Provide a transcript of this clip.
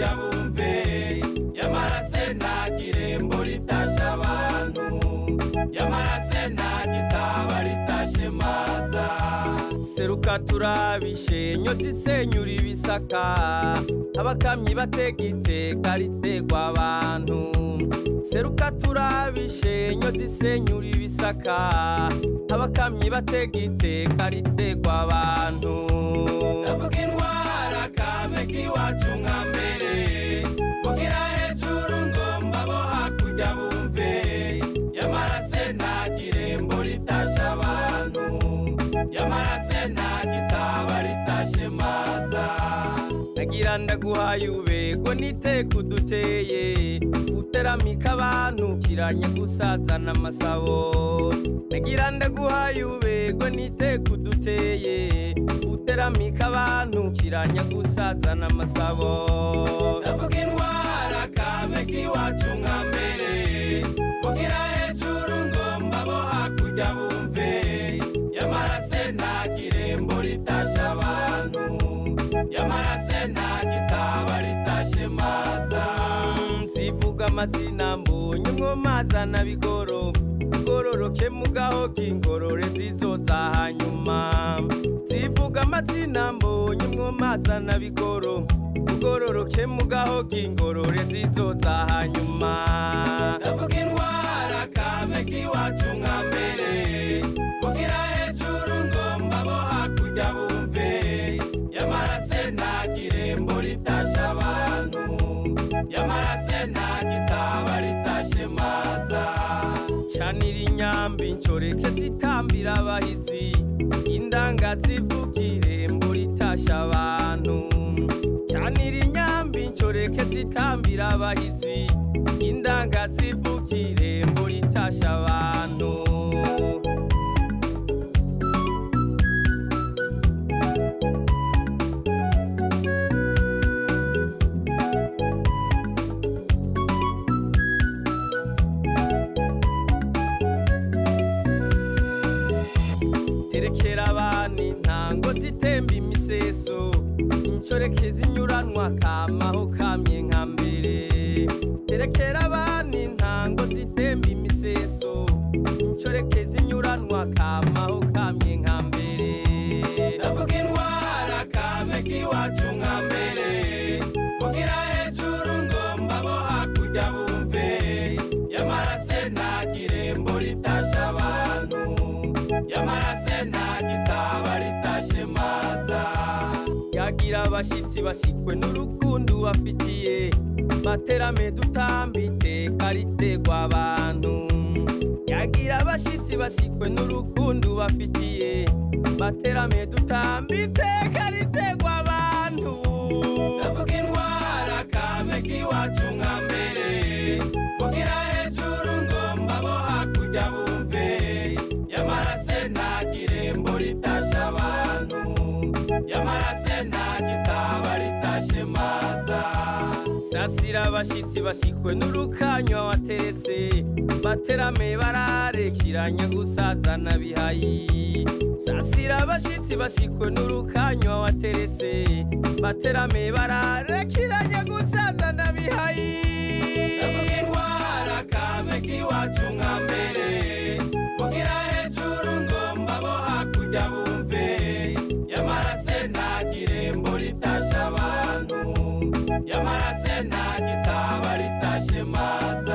hakurya bumve yamara se nta kirembo ritasha abantu yamara se nta gitaba ritashe maza seruka turabishe nyoti senyura ibisaka abakamyi batega iteka ritegwa abantu seruka turabishe nyoti senyura ibisaka abakamyi batega iteka ritegwa abantu ndavuga intwara kame kiwacu nka mbere kugira hejuru ngomba bo hakurya bumve yamara se nta kirembo ritasha abantu yamara se nta gitaba ritashe maza nagira ndaguhaye ubego niteka uduteye uteramika abantu kiranye gusazana amasabo nagira ndaguhaye ubego niteka uduteye uteramika abantu kiranye gusazana amasabo ndavuga intwara kame kiwacu nka mbere kugira hejuru ngomba bo hakurya bumve yamara se nta kirembo ritasha abantu yamara se nta gitaba ritashe maza nzivuga amazina mbonye mwomazana bigoro gororoke mugaho kingorore zizoza hanyuma nzivuga amazina mbonye mwomazana bigoro gororoke mugaho kingorore zizoza hanyuma ndavuga intwara kame kiwacu nka mbere kugira hejuru ngomba bo hakurya bumve yamara se nta kirembo ritasha abantu yamara se nta gitaba ritashe maza canira inyambi ncoreke zitambira abahizi indanga zivuga irembo ritasha abantu canira inyambi ncoreke zitambira abahizi indanga zivuga irembo ritasha abantu terekera abana intango zitemba imiseso incoreke zinyuranwa kamaho kamye nka mbere terekera abana intango zitemba imiseso incoreke zinyuranwa kamaho kamye nka mbere ndavuga intwara kame kiwacu nka mbere kugira hejuru ngomba bo hakurya bumve yamara se nta kirembo ritasha abantu yamara se nta gitaba ritashe maza yagira abashitsi bashikwe n'urukundo bafitiye baterame dutambe iteka ritegwa abantu yagira abashitsi bashikwe n'urukundo bafitiye baterame dutambe iteka ritegwa abantu ndavuga intwara kame kiwacu nka mbere kugira hejuru ngomba bo hakurya bumve yamara se nta kirembo ritasha abantu yamara se nta gitaba ritashe maza sasira abashitsi bashikwe n'urukanywa wateretse baterame bararekiranye gusazana bihayi sasira abashitsi bashikwe n'urukanywa wateretse baterame bararekiranye gusazana bihayi ndavuga intwara kame kiwacu nka mbere kugira hejuru ngomba bo hakurya bumve yamara se nta kirembo ritasha abantu yamara se nta gitaba ritashe maza